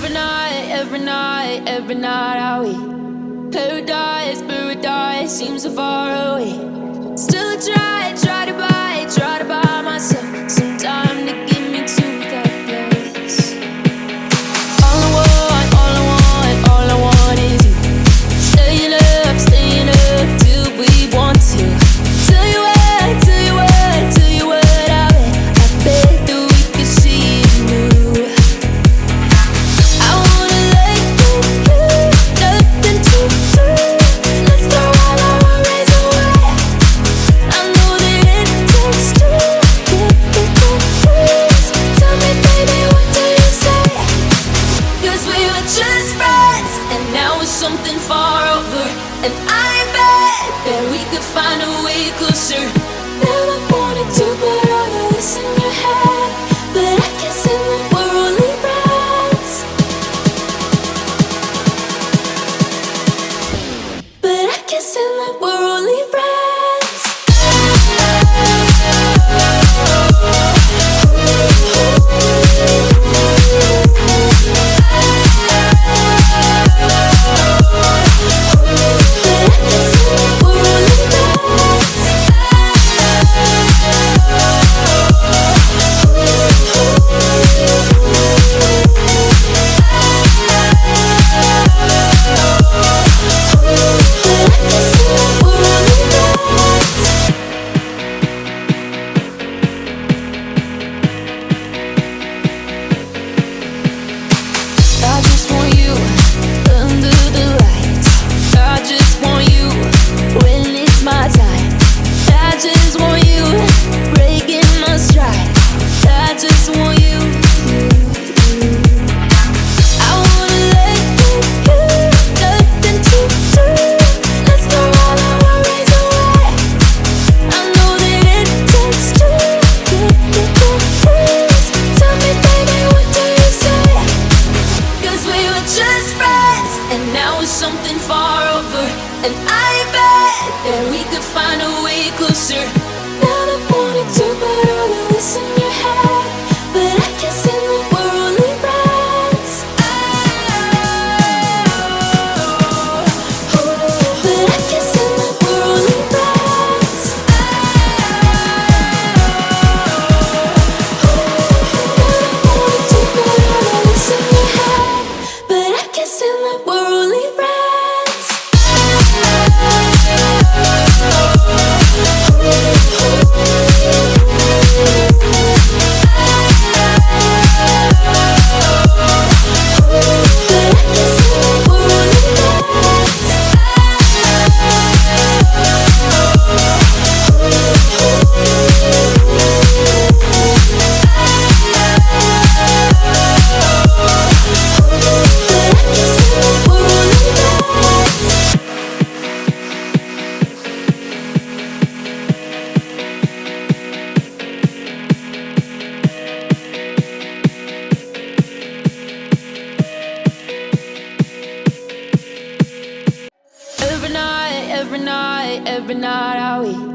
every night are we paradise, paradise seems so far away. Still try to buy myself some time to get me to that place. All I want is you. Staying up till we want to. Tell you what I bet that we could see it new. I wanna let you, nothing to do. Let's throw all our worries away. I know that it takes two to get me confused. Tell me, baby, what do you say? 'Cause we were just friends, and now it's something far over. And I bet that we could find a way closer. Never wanted to put all of this in your head, but I guess in the we're only friends. But I guess in the we're only friends. I just want you under the lights. I just want you when it's my time. I just want you breaking my stride. I just want you. I wanna let you, nothing to do. Let's throw all our worries away. I know that it takes two to get me confused. Tell me, baby, what do you say? 'Cause we were just friends, and now it's something far over. And I bet that we could find a way closer. Never wanted to put all of this in your head, but I guess in the we're only friends. But I guess in the we're only friends. Never wanted to put all of this in your head, but I guess in the we're only friends. Every night are we